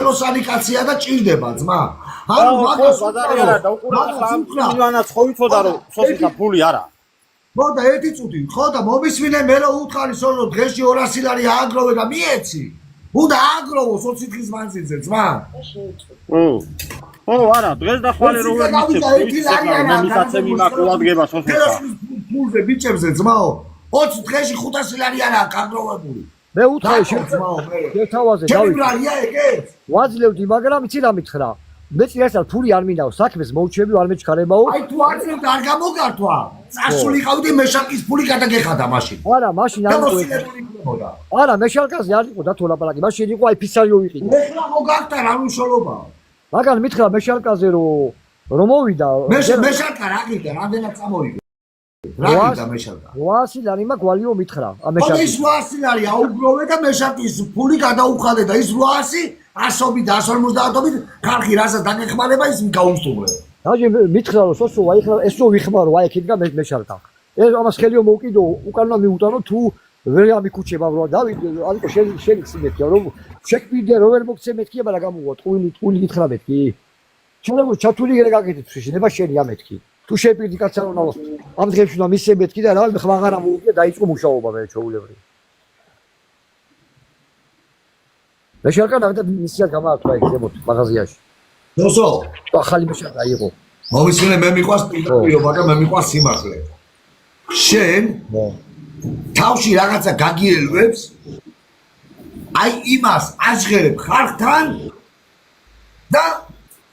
უფროსანი კაცია და ჭირდება ძმა. ანუ მაგას ბაზარი არა და უკვე მილანაც ხო იცოდა რომ სოციალ ფული არა. მოდა ერთი წუთი ხო და მომისმინე მე რომ უთხარი სოლო დღეში 200 ლარი ააგროვე და მიეცი. უნდა ააგროვო 20 დღის მანძილზე ძმა. ო არა დღეს და ხვალე რო ვერ მიცემ მე მისაცემი მაკულადგება სოციალ ფულზე ბიჭებზე ძმაო 20 დღეში 500 ლარი არა აგროვებული. მე უთხარი შემძმაო მე შეთავაზე დავით რია ეგეც ვაძლევდი მაგრამ იცი რა მითხრა მე წიასწარ ფული არ მინდაო საქმეს მოუჩები არ მეჩქარებაო აი თუ აძლევ არ გამოგართვა წასულიყავდი მეშაკის ფული გადაგეხადა მაშინ არა მაშინ არა მეშალკაზე არ იყო დათო ლაპარაკი მაშინ იყო აი ფისარიო ვიყიდე მე რა მოგართა რა უშოლობაა მაგრამ მითხრა მეშალკაზე რომ მოვიდა მეშალკა რა გიდა რამდენად წამოვიდა რა გიდა მეშალკა 800 ლარი მაგ ვალიო მითხრა ამეშალკა ის 800 ლარი აუგროვე და მეშალკის ფული გადაუხადე და ის 800 100-ობით 150-ობით ხალხი რასაც დაგეხმარება ის გაუსტუმრე. დაჟე მითხრა რომ სოსო აი ხა ესო ვიხმარო აი იქიდან მეშალკა. ეს ამას ხელიო მოვკიდო უკანა მიუტანო თუ ვერ ამიქუჩება რა დავით ალიკო შენ მეთქია რომ შეკვიდე რო ვერ მოგცე მეთქია მაგრამ გამოვვა ტყუილი გითხრა მეთქი. ჩანაგო ჩათული გერე გაკეთეთ შენება შენი ამეთქი. თუ შეპირდი კაცსა რომ ამ დღეებში უნდა მისცე მეთქი და რა ხმაღარა მოუწია დაიწყო მუშაობა მე ჩაულებრი. მეშალკა და მისია გამართვა იქ ზემოთ მაღაზიაში. დოსო, ახალი მეშალკა იყო. მომისმინე მე მიყვარს პირდაპირ, მაგრამ მე მიყვარს სიმართლე. შენ თავში რაღაცა გაგიელვებს აი იმას აჟღერებ ხალხთან და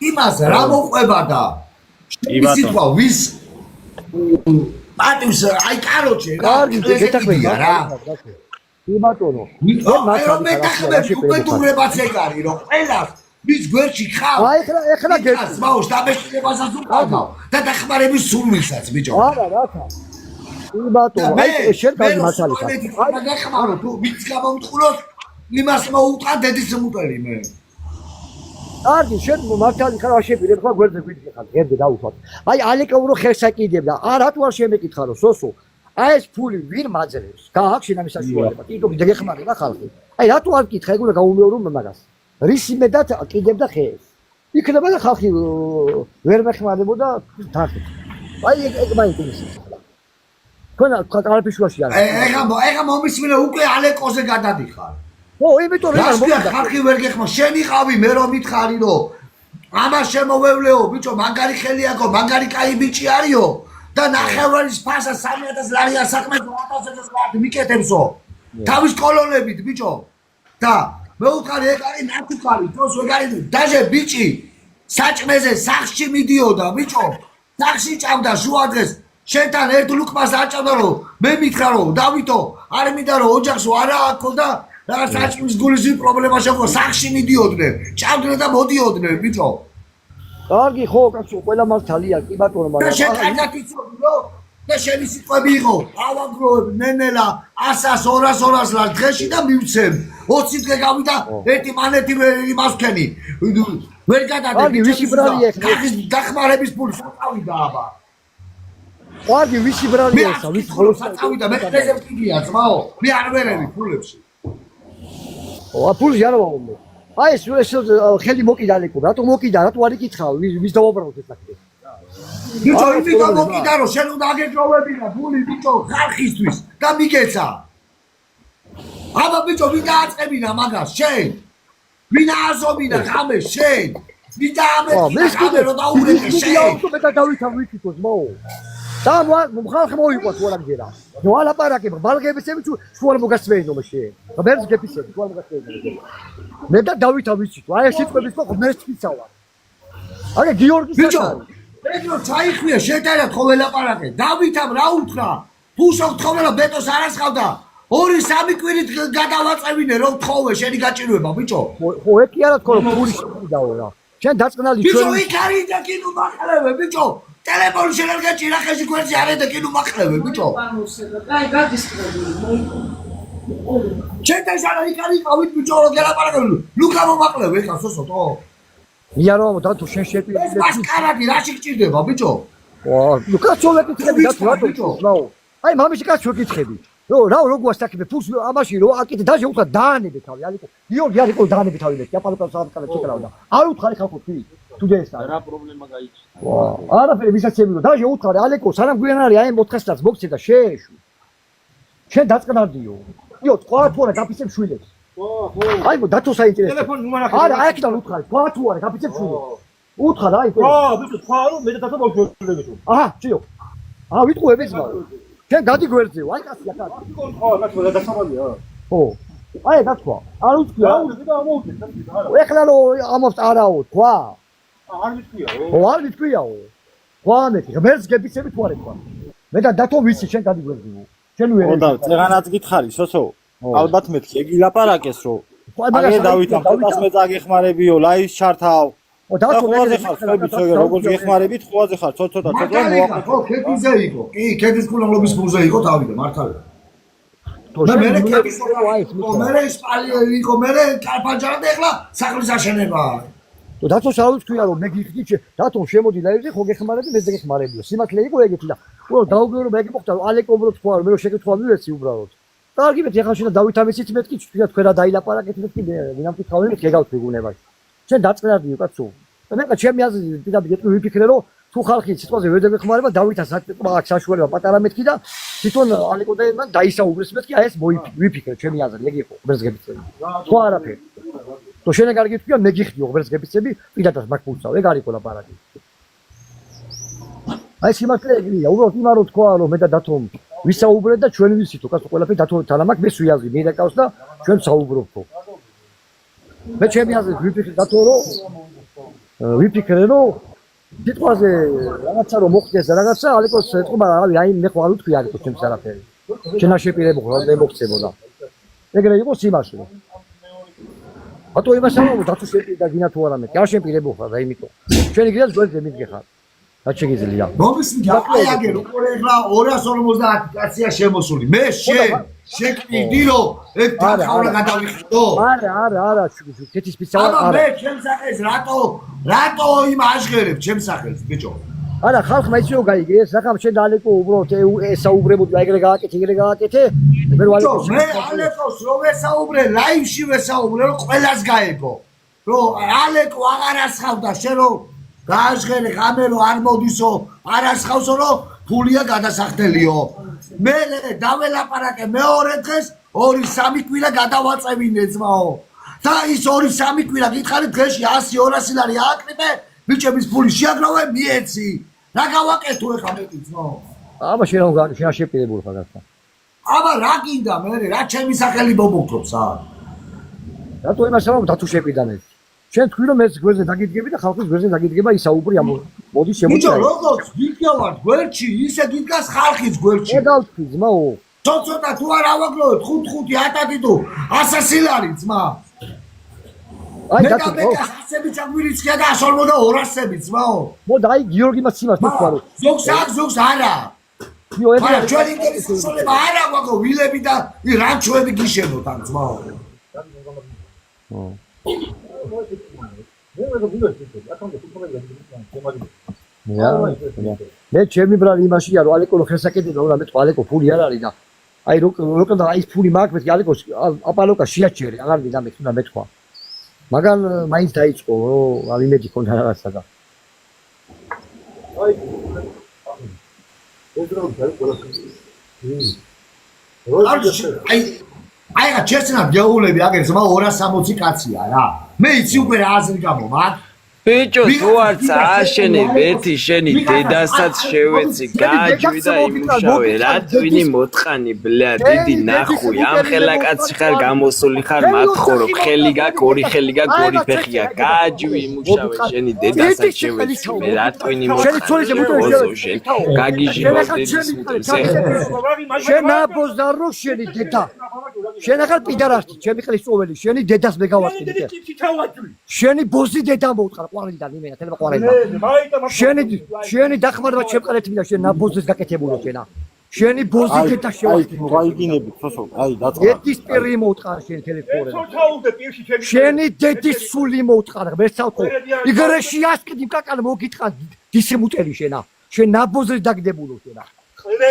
იმას რა მოყვება და ისიქვა ვის პატივს აი კაროჩე რა გეთახმება რა იბატონო მე დახმები უკვე დურებაც ეგარი რომ ყველას მის გვერდში ხარ აი ეხლა გეტყვი მაუს დამეშინებასაც უყავ და დახმარების სულმისაც ბიჭო არა რათა იბატონო აი შენ გაგი მასალისა აი დახმარო თუ მის გამომწყულოს იმას მოუტყა დედის მუტელი მე კარგი შენ მართალი ხარ შეპირებ ხარ გვერდზე გვიდი ხარ გერდე დაუშვათ აი ალეკა ურო ხერს აკიდებდა არა თუ არ შემეკითხა რომ სოსო აი ეს ფული ვინ მაძლევს გააქვს შენ ამის საშუალება ტიტოგი დაგეხმარება ხალხი აი რატო არ მკითხა ეგ უნდა გაუმეორო მაგას რის იმედად აკიდებდა ხეს იქნება და ხალხი ვერ მეხმარებოდა თახით აი ეგ მაინტერესებს ქონა კარაფიშულაში არა ეხა მომისმინე უკვე ალეკოზე გადადიხარ ო იმიტომ რომ არ ხალხი ვერ გეხმარ შენ იყავი მე რომ მითხარი რომ ამას შემოვევლეო ბიჭო მაგარი ხელი აქვს მაგარი კაი ბიჭი არისო და ნახევარის ფასა 3000 ლარია საქმე 2000 ლარი მიკეთებსო თავის კოლონებით ბიჭო და მე უთხარი ეგ არის ნათუხარი თოს ეგ არის დაჟე ბიჭი საჭმეზე სახში მიდიოდა ბიჭო სახში ჭამდა შუადღეს შენთან ერთ ლუკმას აჭამდა რომ მე მითხრა რომ დავითო არ მინდა რომ ოჯახსო არა აქო და რა საჭმის გულის პრობლემა შეგვო სახში მიდიოდნენ ჭამდნენ და მოდიოდნენ ბიჭო კარგი ხო კაცო ყველა მართალია კი ბატონო მაგრამ შენ კარგად იცოდი რომ და შენი სიტყვები იყო ავაგროვებ ნენელა 100-200 ლარ დღეში და მივცემ 20 დღე გავიდა ერთი მანეთი იმას ვქენი ვერ გადადე კარგი ვისი ბრალია ხა დახმარების ფული საწავიდა აბა კარგი ვისი ბრალია ხა ვისი ხოლოს საწავიდა მე დღეზე ვკიდია ძმაო მე არ ვერევი ფულებში ო ფულში არ ვაუმე აი ეს ხელი მოკიდალეკო რატო მოკიდა რატო არ იკითხავ ვის დავაბრუნოთ ეს საქმე ბიჭო იმიტომ მოკიდა რომ შენ უნდა აგეჭოვებინა ფული ბიჭო ხალხისთვის და მიგეცა აბა ბიჭო ვინ დააწყებინა მაგას შენ ვინ ააზობინა ხამე შენ ვინ დაამეთქი რომ დაურეკე შენ მე და დავითა ვიქითოს მოო და ხალხი მოიყვა თუ არა მგერა ნუ ალაპარაკე ბალგებისები თუ სულ მოგასწრეინო მე შენ ბერს გეფისები სულ მოგასწრეინო მე და დავითა ვიცით აი ეს სიტყვების ხო მე თვითსავა აგე გიორგის საჭარი ეგრო ჩაიხვია შეტანად ხო ველაპარაკე დავითამ რა უთხრა ფუშო გთხოვე რომ ბეტოს არ ასხავდა 2-3 კვირით გადავაწევინე რომ გთხოვე შენი გაჭირვება ბიჭო ხო ეგ კი არა თქო რომ ფული შევიდაო რა შენ დაწყნალი ჩვენ ბიჭო იქ არის და კინო მაყლევე ბიჭო ტელეფონი შენ არ გაჭირა ხეში გვერდზე არის და კინო მაყლევე ბიჭო აი გადისკრებული შენ დაჟანა იქ არის ყავით ბიჭო რომ გელაპარაკე ლუკა მომაყლევე ხა სოსო იარო და თუ შენ შეპირდი ეს მასკარადი რაში გჭირდება ბიჭო ვა ლუკა ჩოლეკითხები და რატო ბიჭო აი მამიში კაცო გითხები რო გვასტაკებე ფულს ამაში რო აკეთე დაჟე უთხრა დაანებე თავი ალიკო გიორგი არისო დაანებე თავი მე აპალოკა სამკალა ჩეკრავდა არ უთხარი ხალხო თქვი თუ დესა რა პრობლემა გაიჩი არაფერი ვისაც ემილო დაჟე უთხარი ალიკო სანამ გვიანარი აი 400-ს მოგცე და შეეშვი შენ დაწყნარდიო იო თქვა თუ არა გაფიცებ შვილებს აი მო დათო საინტერესო ტელეფონი ნუმარა არა აი აქედან უთხარი თქვა თუ არა გაფიცებ შვილებს უთხარ აი ბიჭო თქვა რომ მე და დათო მოვშველებო აჰა ჭიო ვიტყუები ზმა შენ გადი გვერდზეო აი კაცი აქ ხო გასვლა დასამალია ო აი დათქვა არ უთხია აუ და ამოვუწე ეხლა რო ამობს არაო თქვა არ მithქვიაო ო არ მithქვიაო თქვა მე ღმერთს გებიცები თუ არ ეთქვა მე და დათო ვიცი შენ გადი გვერდზეო შენ ვერ ოდა წეღანაც გითხარი სოსო ალბათ მეთქი ეგ ილაპარაკეს რომ აგე დავითამ ფოტოს მე წაგეხმარებიო ლაის ჩართავ ო დათო ხოაზე ხარ ხები როგორც გეხმარებით ხოაზე ხარ ცოტა მართალია ხო ქედიზე იყო კი ქედის კულამლობის ფულზე იყო თავიდან მართალია მე ქედის მე ისპანიელი იყო მე კარპანჯარად ეხლა სახლის აშენებაა თუ დათო საუცხია რომ მე გიხდი დათო შემოდი ლაივზე ხო გეხმარები მე გეხმარებიო სიმართლე იყო ეგეთი და ხო დაუგერო მე გიყავდა ალეკო რო თქვა მე რო შეგეთქვა მივეცი უბრალოდ კარგი მე ეხლა შენ დავითამიცით მეთქი თქვა თქვენ რა დაილაპარაკეთ მეთქი ვინამ თქვავი მე გეგავთი გუნებაში შენ დაწყნარდიო კაცო და მე ჩემი აზრით პირდაპირ ვიფიქრე რომ თუ ხალხი სიტყვაზე ვერ დაგეხმარება დავითას აქ საშუალება პატარა მეთქი და თვითონ ალეკო და მან დაისაუბრეს მეთქი აი ეს ვიფიქრე ჩემი აზრით ეგ იყო ღმერთს გებიცები ხო არაფერი თუ შენ კარგი თქვია მე გიხდიო ღმერთს გებიცები პირდაპირ მაგ ფულსავ ეგ არის ყოლაპარაკი აი სიმართლე ეგია უბრალოდ იმან რო თქვა რომ მე და დათომ ვისაუბრეთ და ჩვენ ვიცითო კაცო ყველაფერი დათოთან ამაკ მე სვიაზი მე დაკავს და ჩვენ საუბრობთო მე ჩემი აზრით ვიფიქრე დათო რომ ვიფიქრე რომ სიტყვაზე რაღაცა რომ მოხდეს რაღაცა ალეკოს ეთქობა აი მე ხო არ ვთქვი ალეკოს ჩემს არაფერი შენ არ შეპირებო რა მე მოხდებოდა ეგრე იყო სიმართლე ატო იმასაუბრე დათო შეპირდა გინა თუ არა მე არ შეპირებო ხარ და იმიტომ შენ იგრას გვერდზე მიდგეხარ რა შეგიძლია მომისმით აი აგერ უკვე ეხლა 250 კაცია შემოსული მე შეკიდი რომ ეგ თავრა გადავიხდო არა კეთის პიცავა არა მე ჩემს სახელს რატო იმ აღღერებ ჩემს სახელს ბიჭო არა ხალხმა იციო გაიგე საკამ შენ ალეკო უბრალოდ ესაუბრებოდი ეგრე გააკეთე მე ალეკოს რო ვესაუბრე ლაივში ვესაუბრე რომ ყველას გაეგო რომ ალეკო აღარ ასხავდა შენ რომ გააჟღერე ღამე რომ არ მოდისო არ ასხავსო რომ ფულია გადასახდელიო მე დაველაპარაკე მეორე დღეს 2-3 კვირა გადავაწევინე ძმაო და ის 2-3 კვირა გითხარი დღეში 100-200 ლარი ააკრიბე ბიჭების ფული შეაგროვე მიეცი რა გავაკეთო ეხლა მეტი ძმაო აბა შენ შეპირებული ხარ გასა აბა რა გინდა მე რა ჩემი სახელი მომუქრობს რატო იმას რომ დათუ შეპირდა მე შენ თქვი რომ ეს გვერდზე დაგიდგები და ხალხის გვერდზე დაგიდგება ისაუბრი ამ მოდი შემოწე ბიჭო როგორც გიგავარ გვერდში ისე გიდგას ხალხის გვერდში მე დავთქვი ძმაო ცოტა თუ არ ავაგროვეთ 5-5 ატატი თუ 100 ლარი ძმა აი დათო ასები ჩაგვირიცხია და 100 და 200 ძმაო მოდი აი გიორგი მასიმას თქვა რომ ზოგს არა იო ეგრე ჩვენ ინტერესულება არა გვაქვს ვილები და რანჩოები გიშენოთ ამ ძმაო მე ჩემი ბრალი იმაშია რომ ალეკო ხერსაკეთება უნდა მე ალეკო ფული არ არის და აი როკა და აი ფული მაქვს მე ალეკოს აპალოკა შეაჩერე აღარ მინდა მე თუნდა მეთქვა მაგან მაინც დაიწყო რომ იმედი ქონდა რაღაცა და აი რა ჩესნა გეულები აგერ ზმა 260 კაცია რა მე იცი უკვე რა აზრი გამომა ბიჭო თუ არ წააშენებ ერთი შენი დედასაც შევეცი გააჯვი და იმუშავე რა twini მოტყანი ბლა დიდი ნახუი ამ ხელაკაცი ხარ გამოსული ხარ მათხოვრო ხელი გაქვს ორი ხელი გაქვს ორი ფეხი გაქვს გააჯვი იმუშავე შენი დედასაც შევეცი მე რა twini მოტყანი გაგიჟი ბოდედის მუტევსე შენ აბოზარო შენი დედა შენ ახალ პიდარასტი ჩემი ყლის წოველი შენი დედას მე გავაკეთე შენი ბოზი დედა მოუწყარ ყვარლიდან იმენა თელება ყვარლიდან შენი დახმარება ჩემყარეთ მინდა შენ ნაბოზეს გაკეთებულო შენა შენი ბოზი დედა შევაკეთე გაიგინები თოსო აი დაწყა ეთის პირი მოუწყარ შენ ტელეფონზე შენი დედის სული მოუწყარ მერცავთო იგრეში ასკდი კაკალ მოგიტყან დისიმუტელი შენა შენ ნაბოზეს დაგდებულო შენა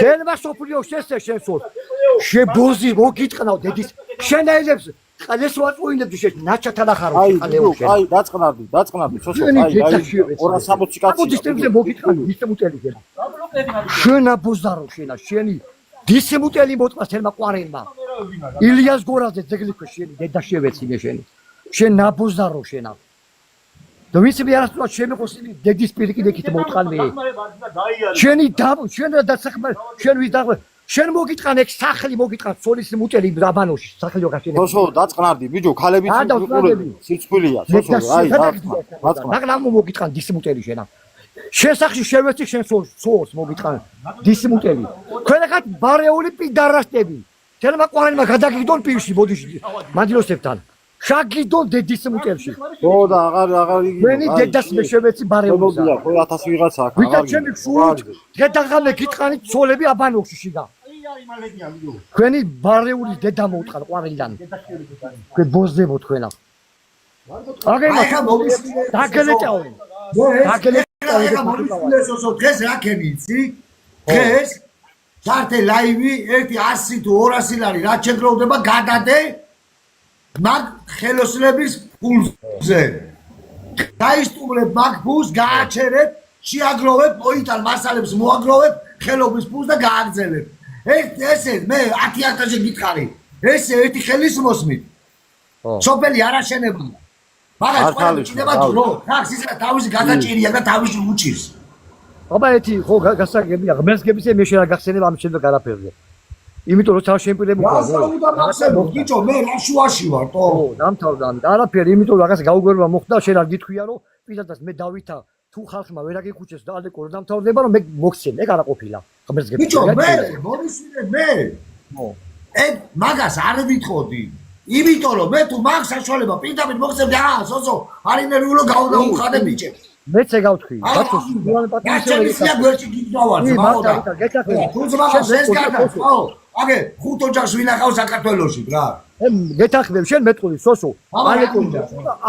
შენ მასოფლიო შესე შენ სულ შებოზი მოგიტყნავ დედის შენაილებს ყალეს ვაწუინებდი შენ ნაჩათან ახარო ყალეო შენ აი დაწყნარდი სოსო აი 260 კაცი ოდისტებზე მოგიტყნავ დისმუტელი შენ შენ აბოზარო შენა შენი დისმუტელი მოტყვა თელმა ყვარელმა ილიას გორაძე ძეგლიქვე შენი დედა შევეცინე შენი შენ აბოზარო შენა და ვიცი არასდროს შემიყოსილი დედის პირიქით მოტყალმე შენი შენ დასახმა შენ ვის დაღმე შენ მოგიტყან ეგ სახლი მოგიტყან სოლის მუტელი აბანოში სახლი გაშენე სოსო დაწყნარდი ბიჭო ქალებიც უყურები სიცხვილია სოსო აი დაწყნა მაგ მოგიტყან დისმუტელი შენა შენ სახლში შევეცი შენ სოლს მოგიტყან დისმუტელი ქვენახად ბარეული პიდარასტები თელმა ყვარელმა გადაგიდონ პირში ბოდიში მანდილოსებთან შაგიდონ დედის მუტელში ხო და აღარ იგი მენი დედას მე შევეცი ბარეულსა ხო 1000 ვიღაცა აქ ვითა ჩემი შუთ დედაღამე გიტყანით ცოლები აბანოში შიგა თქვენი ბარეული დედა მოუტყან ყვარელიდან თქვენ ბოზდებო თქვენა აგემა დაგელეჭაო დაგელეჭაო დღეს რა ქენი იცი დღეს ჩარტე ლაივი 100 თუ 200 ლარი რა შეგროვდება გადადე მაგ ხელოსნების ფულზე დაისტუმრებ მაგ ფულს გააჩერებ შეაგროვებ პოიტალ მასალებს მოაგროვებ ხელობის ფულს და გააგზელებ ესე მე 10000-ზე გითხარი ესე ერთი ხელის მოსმით სოფელი არაშენებული მაგას ყველა ჭიდება დრო ხახს ისა თავისი გადაჭირია და თავისი უჭირს აბა ეთი ხო გასაგებია ღმერთგებისე მე შეიძლება გახსენება ამ შემდგარ არაფერზე იმიტომ რომ თავ შემპირები ბიჭო მე რა შუაში ვარ თო დამთავრდა არაფერი იმიტომ რომ რაღაც გაუგებრობა მოხდა შენ არ გითქვია რომ პირადად მე დავითა თუ ხალხმა ვერ აგიხუჩეს და ალეკო რომ დამთავრდება რომ მე მოგცემ ეგ არა ყოფილა ღმერთგებისე ბიჭო მე მომისმინე მე ეგ მაგას არ ვითხოვდი იმიტომ რომ მე თუ მაგ საშუალება პირდაპირ მოგცემდი სოსო არინერვიულო გავდაუხადე ბიჭებს მეც ეგავთქვი ბაცო სულან პატრიოტია გვერდში გიგდავარ ხო აგე ხუთ ოჯახს ვინახავ საქართველოში რა გეთახმებ შენ მეტყული სოსო ალეკონდა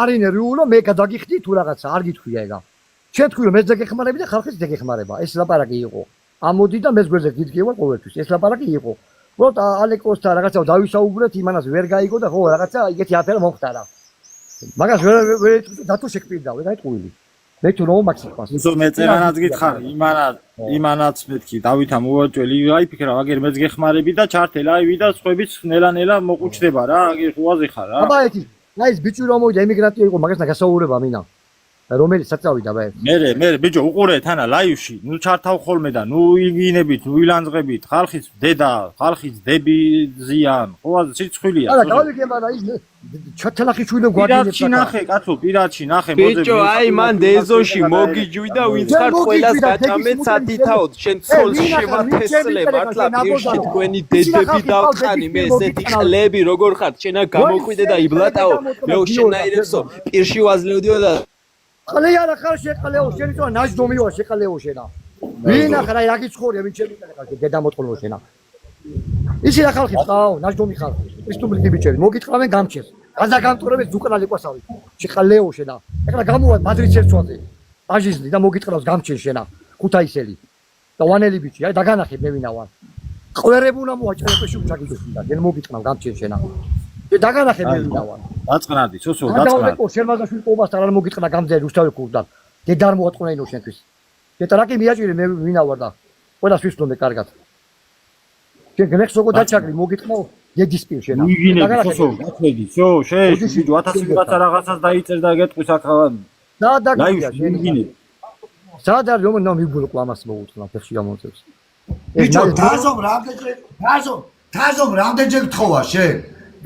არინერვიულო მე გადაგიხდი თუ რაღაცა არ გითქვია ეგა შენ თქვი რომ მე ზეგეხმარები და ხალხიც ზეგეხმარება ეს ლაპარაკი იყო ამოდი და მე გვერდზე გიდგევა ყოველთვის ეს ლაპარაკი იყო რომ ალეკოსთან რაღაცა დავისაუბრეთ იმანას ვერ გაიგო და ხო რაღაცა იგეთი აფერა მომხდარა მაგას ვერ დათო შექმნიდა ვეღარ ეტყუილი მე თუ რომ მაქსიმალს უსო მე წერანაც გითხარი იმანაც მეთქი დავითა მოვაჭველი აი ფიქრა აგერ მეც გეხმარები და ჩართე ლაივი და სხვებიც ნელა მოყუჩდება რა აგერ ხუაზე ხარ რა აბა ეთი აი ეს ბიჭი რომ მოვიდა ემიგრანტი იყო მაგასთან გასაუბრება მინა რომელიც საწავიდა ბა მე ბიჭო უყურე თანა ლაივში ნუ ჩართავ ხოლმე და ნუ იგინებით ნუ ილანძღებით ხალხის დედა ხალხის დები ზიან ხუაზე სიცხვილია არა გავიგება და ის ჩათალახი შვილო გვაგინებს პირადში ნახე კაცო პირადში ნახე ბიჭო აი მან დეზოში მოგიჯვი და ვინც ხარ ყველას გაჭამეთ სათითაოდ შენ ცოლს შევათესლე მართლა პირში თქვენი დედები დავყანი მე ესეთი ყლები როგორ ხართ შენა გამოყვიდე და იბლატაო მე შენაირებსო პირში ვაზლიოდიო და ყლე არა ხარ შეყლეო შენ იწვა ნაჯდომიო შეყლეო შენა ვინა ხარ აი რაგიც ხორია ვინ შემიყარე ხალხი დედა მოწყოლო შენა ისი რა ხალხი ყაო ნაჯდომი ხალხი რესპუბლიკის ბიჭები მოგიტყავენ გამჩეს გაზაგანტურებს უკრალი ყვასავი შეყლეო შენა ეხლა გამოვა მადრიდს ერწვაზე აჟიზნი და მოგიტყავს გამჩენ შენა ქუთაისელი და ვანელი ბიჭი აი დაგანახე მე ვინა ვარ ყვერებუნა მოაჭრეპეში უჩაგიდოსინდა გენ მოგიტყავ გამჩენ შენა დაგანახე მე ვინა ვარ დაწყნადი სოსო დაწყნადი შერმაზაშვილი ყობასთან არ მოგიტყნა გამძე რუსთავი ქურდან დედარ მოატყნაინო შენთვის დეტრაკი მიაჭირე მე ვინა ვარ და ყველას ვისწრომე კარგად შენ გნეხს როგორ დაჭაგრი მოგიტყნო დედის პირ შენა იგინები სოსო გახედი შო შეშ ვიდო 1000 ვიღაცა რაღაცას დაიწერ და გეტყვის აქ და დაგიგია შენ იგინები სადარ რომ ნო მიბულო ყამას მოუწყნა ფეხში გამოწევს ბიჭო თაზომ რამდენჯერ გთხოვა შენ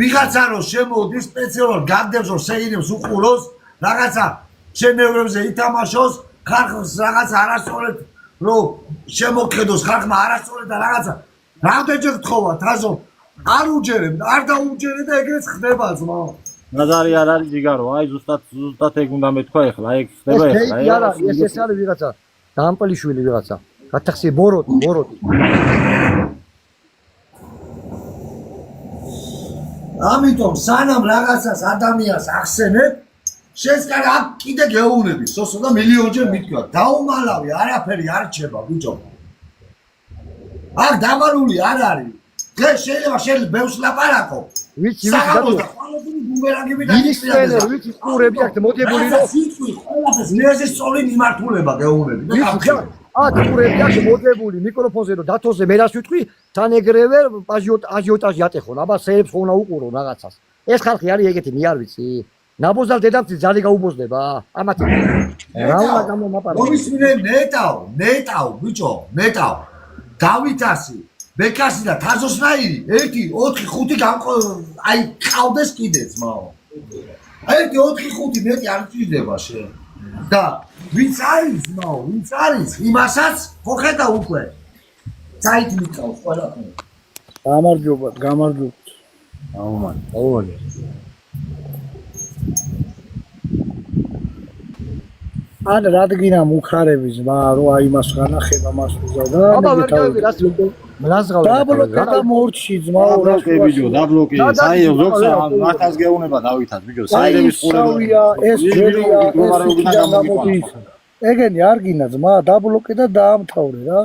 ვიღაცა რომ შემოდის სპეციალურად გაგდებს რომ შეინებს უყუროს რაღაცა შენევრებზე ითამაშოს ხალხს რაღაცა არასწორად რომ შემოქმედოს ხალხმა არასწორად და რაღაცა რამდენჯერ გთხოვა თაზო არ უჯერებ არ დაუჯერე და ეგრეც ხდება ძმა ნაზარი არ არის ჯიგარო აი ზუსტად ეგ უნდა მეთქვა ეხლა ეგ ხდება ეხლა არა ეს არის ვიღაცა დამპალიშვილი ვიღაცა გათახსი ბოროტი ამიტომ სანამ რაღაცას ადამიანს ახსენებ შენს კარგ აქ კიდე გეუბნები სოსო და მილიონჯერ მithქვა დაუმალავი არაფერი არ რჩება ბიჭო აქ დამალული არ არის დღეს შეიძლება შენ ბევრს ლაპარაკო. ვიცი საღამოს და დადო ყველაფერი ბუმერანგები და ის ტრენერი ვიცი ყურები აქვს მოდებული რომ ნეზე სწორი მიმართულება გეუბნები და ვიცი ყურები აქვს მოდებული მიკროფონზე რომ დათოზე მე რას ვიტყვი თან ეგრევე აჟიოტაჟი ატეხონ აბა სეებს ხონა უყურო რაღაცას ეს ხალხი არის ეგეთი მე არ ვიცი ნაბოზალ დედამთი ძალი გაუბოზდება ამათი რა უნდა გამომაპარო მომისმინე ნეტავ ბიჭო ნეტავ დავითასი ბეკასი და თაზოსნაირი 1 4 5 აი ყავდეს კიდეც მაო 1 4 5 მეტი არ ჭირდება შენ და ვინც არის მაო ვინც არის იმასაც ხოხედა უკვე საით მიყავს ყველაფერი გამარჯობა აუმანი ან რადგინა მუხარების მა რო აი მას განახება მას უზადა აბა ვერ გავიგე რას გავიგე დაბლოკე და მორჩი ძმა დაბლოკე საი ზოგს მართავს გეუბნება დავითას ბიჭო საირების ყურება ეს ძველია ეს გამოდის ეგენი არ გინა ძმა დაბლოკე და დაამთავრე რა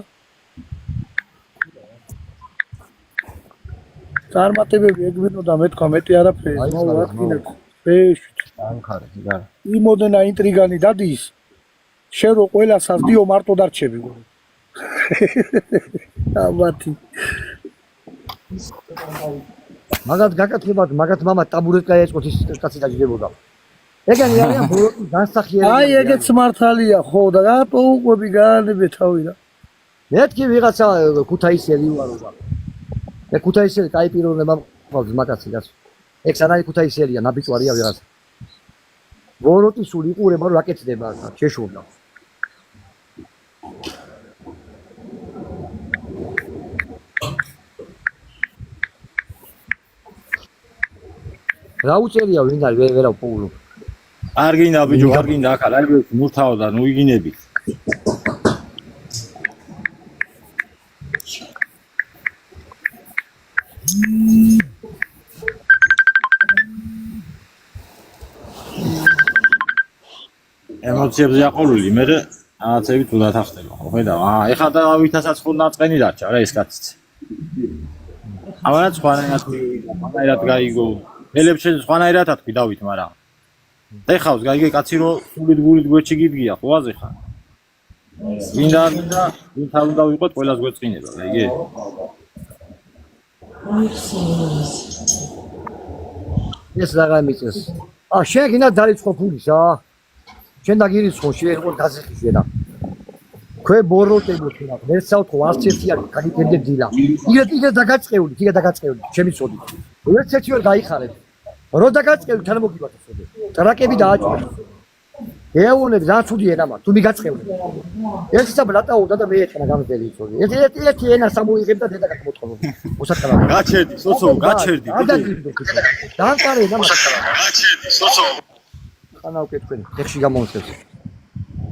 წარმატებები ეგბინო და მეთქვა მეტი არაფერი ძმა რა გინა ეშ ამხარე გიგა იმოდენა ინტრიგანი დადის შენ რო ყველასაც დიო მარტო დარჩები აბათი მაგათ გაკეთებად მაგათ მამა ტაბურეტკა ეწყოთ ის კაცი დაჯდებოდა ეგენი არიან ბოროტი განსახიერებელი აი ეგეც მართალია ხო და რატო უყვები გაანებე თავი რა მეთქი ვიღაცა ქუთაისელი ვარო და ქუთაისელი კაი პიროვნება ყავს მაგაცი გას ეგ სანაი ქუთაისელია ნაბიჭვარია ვიღაცა ბოროტი სული იყურება რომ აკეთდება შეშურდა რა უწერია ვინ არის ვერა პოულო არ გინდა ბიჭო არ გინდა ახალ არ გინდა მურთავ და ნუ იგინები ემოციებზე აყოლული მე რაღაცებით უნდა თახდება ხო ხედავ ეხლა დავითასაც ხო ნაწყენი დარჩა რა ეს კაციც ამანაც სხვანაირად გაიგო ელებს შენ სხვანაირად ათქვი დავით მაგრამ ეხავს გაიგე კაცი რომ სულით გულით გვერდში გიდგია ხო აზე ხარ ვინ თავი დავიყოთ ყველას გვეწყინება გაიგე ეს რაღა მიწეს შენ გინდა დაიწყო ფულის შენ დაგირიცხო შენ როგორ გაზიხი შენა ქვე ბოროტებო შენა ვერსავთ ხო არც ერთი არ განიფერდე დილა იგე დაგაწყეული ჩემი წოდი ვერც ერთი ვერ გაიხარებ რო დაგაწყევი თან მოგიბათა სოდი ტრაკები დააჭირე ეუნები რა ცუდი ენა მაგ თუ მიგაწყევლე ერთი საბლატაუდა და მე ეთქნა გამძელი წოდი ერთი ენა სამოიღებდა დედა გაკმოწყობ მოსაკრავა გაჩერდი სოცო გაჩერდი დაანკარე და გაჩერდი სოცო ხანა უკეთქენი ეხში გამოვსებს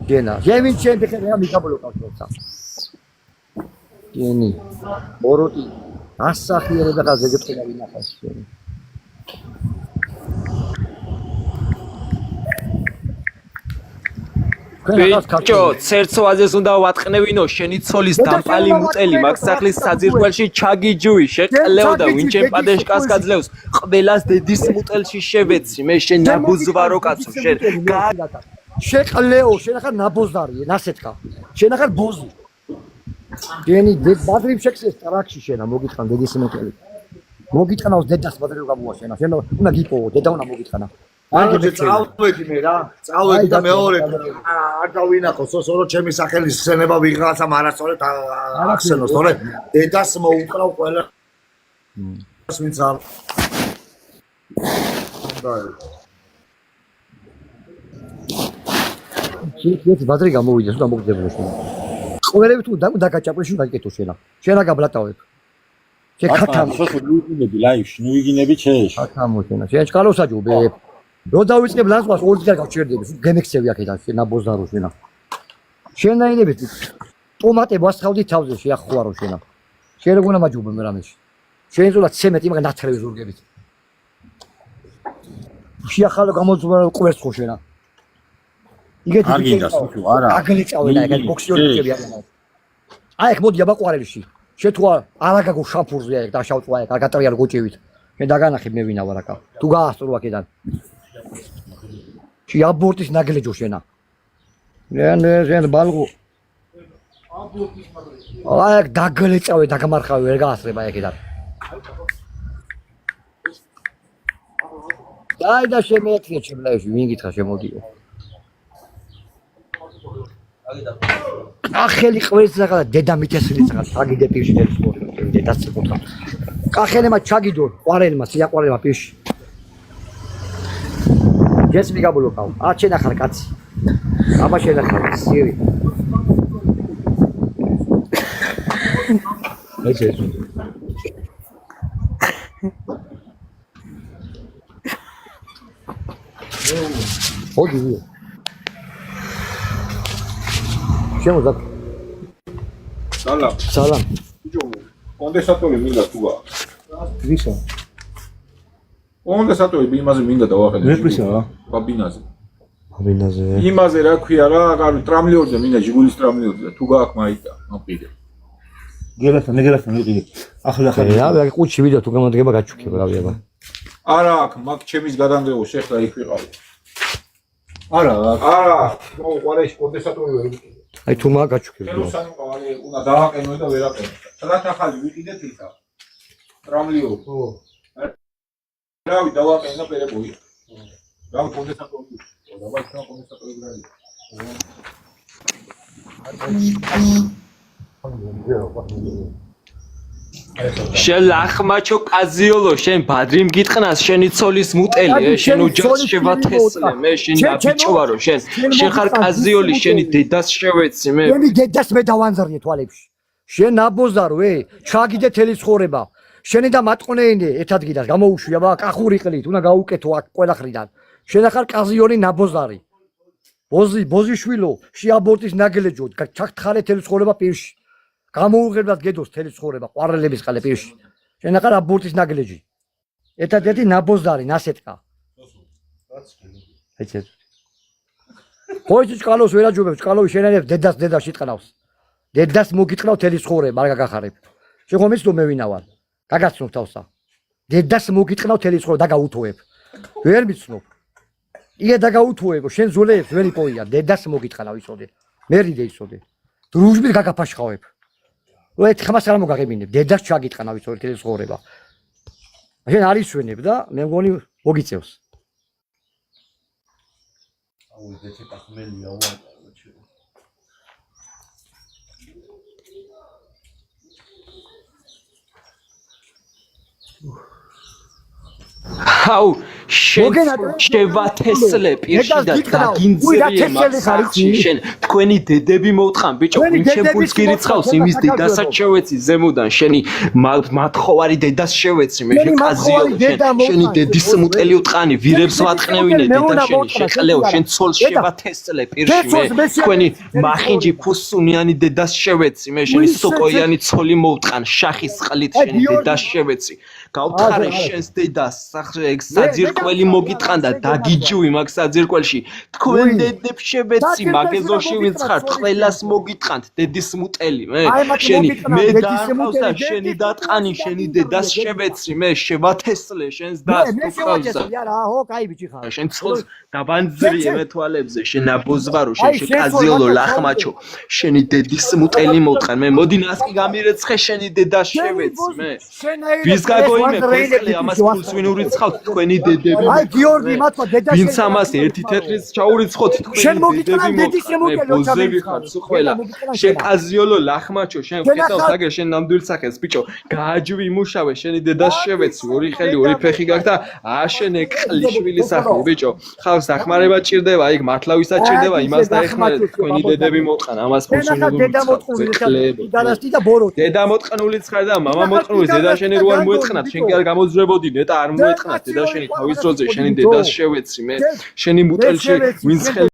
გენა ჯევინ ჩემ ხერა მიგაბლოკავს ხოცა გენი ბოროტი ასახიერე და გაზეგებტენა ვინახავს შენ ბიჭო, ცერცვაზეს უნდა ვატყნევინო, შენი ცოლის დამპალი მუტელი მაგ სახლის საძირკველში ჩაგიჯუი, შეყლეო და ვინ ჩემ პადეშკას გაძლევს, ყველას დედის მუტელში შევეცი, მე შენ ნაბუზვარო კაცო, შენ შეყლეო, შენ ახლა ნაბოზარიე, ნასეთქა. შენ ახლა ბოზი. გენი ბადრიმ შექსეს ტრაქში შენა, მოგიტყან დედის მუტელი. მოგიტყნავს დედას ბადრიმ გამოვა შენა, შენ უნდა გიპოვო, დედა უნდა მოგიტყნა. წავედი მე რა წავედი და მეორე არ დავინახო სოსორო ჩემი სახელის ხსენება ვიღაცა მარასწორად ახსენოს თორე დედას მოუკრავ ყველა ვინც არ შეიძლება ბადრი გამოვიდეს და მოგდებოდა შენ ყველები თუ დაგაჭაპრეში გაკეთო შენა შენა გაბლატავებ შეკათამ სოსო ლუიგინები ლაივში ნუ იგინები ჩეში ათამო შენა შენ ჩკალოსაჯობე რო დავიწყებ ლანძღვას ორი დღე გავჩერდები გემექსები აქედან შენა ბოზარო შენა შენაინებით ტომატე ვასხავდი თავზე შეახხვარო შენა შენ როგორ ამაჯობე მე რამეში შენ ზოლა ცემეტი მაგ ნათრევი ზურგებით შეახალო გამოძვრა კვერცხ ხო შენა იგეთი არ გინდა სულ არა აგლიწავენა ეგ ბოქსიორები არიან აი ეგ მოდი აბა ყვარელში შენ თუ არა გაგო შამფურზე და შავწვა ეგ გაგატრიალო გოჭივით შენ დაგანახე მე ვინა ვარ აკა თუ გაასწრო აქედან შე აბორტის ნაგლეჯო შენა ნე ბალღო აი დაგლეწავე დაგმარხავე ვერ გაასწრება აქედან დაი და შემეეთრია ჩემლაიში ვინ გითხრა შემოდიო კახელი ყვეს ზაღა დედა მითესილი ზაღა ჩაგიდე პირში დედაც ეკუთა კახელმა ჩაგიდო ყვარელმა სიაყვარელმა პირში ეს მიგაბულოკავ აჩენა ხარ კაცი აბა შენა ხარ სირი ეს ოდი შემოძა სალამ კონდენსატორი მინდა თუ ვისა კონდენსატორი იმაზე მინდა დავახედე ვისა ბაბინაზე ბაბინაზე იმაზე რა ქვია რა კარგი ტრამლიორზე მინდა ჟიგულის ტრამლიორზე თუ გააქვს მაიტა მოპირე გელასთან ვიყიდე ახლა რა ყუჩი ვიდეო თუ გამოდგება გაჩუქება რავი აბა არა აქვს მაგ ჩემის გადამდეო შეხლა იქ ვიყავი არა ყარეში კონდენსატორი ვერ ვიყიდე აი თუ მაგ გაჩუქება ხელოსანი ყავალი უნდა დააყენო და ვერაყენო სადაც ახალი ვიყიდეთ ისა ტრამლიორი ხო რავი დავაყენო პერებოი რავი კონდენსატორი დავაი კონდენსატორი გრადი შენ ლახმაჩო კაზიოლო შენ ბადრიმ გიტყნას შენი ცოლის მუტელი შენ უჯახს შევათესლე მე შენ დაბიჭვარო შენ ხარ კაზიოლი შენი დედას შევეცი მე შენი დედას მე დავანზარიე თვალებში შენ ნაბოზარო ჩაგიდე თელი ცხოვრება შენი და მატყონეინე ერთადგინას გამოუშვია ბა კახური ყლით უნდა გაუკეთო აქ ყველა ხრიდან შენ ხარ კაზიოლი ნაბოზარი ბოზიშვილო შეაბორტის ნაგლეჯო ჩაგთხარე თელი ცხოვრება პირში გამოუღებდათ გედოს თელი ცხოვრება ყვარელების ყალე პირში შენ ახარ აბორტის ნაგლეჯი ერთადერთი ნაბოზარი ნასეტკა ეცეთ ხოიცი ჭყალოს ვერაჯობებს ჭყალოვი შენერებს დედას იტყნავს დედას მოგიტყნავ თელი ცხოვრება არ გაგახარებ შენ ხომ იცი რომ მე ვინა ვარ გაგაცნობ თავსა დედას მოგიტყნავ თელი ცხოვრება და გაუთოებ ვერ მიცნობ იგე და გაუთოებო შენ ზოლეებს ვერ იპოია დედას მოგიტყნავ იცოდე მე რიდე იცოდე დრუჟბით გაგაფაშხავებ რო ერთ ხმას არ მოგაღებინებ დედას ჩაგიტყნავ იცოდე თელი ცხოვრება შენ არ ისვენებ და მე მგონი მოგიწევს აუ ეს ხმელია უატა აუ შევათესლე პირში და დაგინძრიე მაგსახში შენ თქვენი დედები მოვტყან ბიჭო ვინ ჩემს გირიცხავს იმის დედასაც შევეცი ზემოდან შენი მათხოვარი დედას შევეცი მე შენ კაზიოლო შენი დედის მუტელი უტყანი ვირებს ვატყნევინე დედა შენი შეყლეო შენ ცოლს შევათესლე პირში მე თქვენი მახინჯი ფუსუნიანი დედას შევეცი მე შენი სოკოიანი ცოლი მოვტყან შახის ყლით შენი დედას შევეცი გავთხარე შენს დედას ეგ საძირკველი მოგიტყან და დაგიჯუი მაგ საძირკველში თქვენ დედებს შევეცი მაგეზოში ვინც ხართ ყველას მოგიტყანთ დედის მუტელი მე შენი მე დაახავსა შენი დატყანი შენი დედას შევეცი მე შევათესლე შენს დას თუხავსა არა ხო კაი ბიჭი ხარ შენ ცოლს დაბანძრიე მე თვალებზე შენ აბოზვარო შენ კაზიოლო ლახმაჩო შენი დედის მუტელი მოვტყან მე მოდი ნასკი გამირეცხე შენი დედას შევეცი მე ვის გაგოიმე ფესლე ამას ფულს ვინ ურიცხავთ თქვენი დედები აი გიორგი მათო დედას ვინც ამას ერთი თეთრის ჩაურიცხოთ თქვენი დედები ბოზები ხართ სულ ყველა შენ კაზიოლო ლახმაჩო შენ ვკითხავს აგერ შენ ნამდვილ სახეს ბიჭო გააჯვი იმუშავე შენი დედას შევეცი ორი ხელი ორი ფეხი გაქვს და აშენე ყლიშვილი სახე ბიჭო ხავს დახმარება ჭირდება იქ მართლა ვისაჭირდება იმას დაეხმარე თქვენი დედები მოტყან ამას ფულს ვინ ურიცხავთ დედა მოტყნულიც ხარ და მამა მოტყნული დედა შენი რო არ მოეწყნათ შენ კი არ გამოძრებოდი ნეტა არ მოეწყნათ დედა შენი თავის დროზე შენი დედას შევეცი მე შენი მუტელში ვინც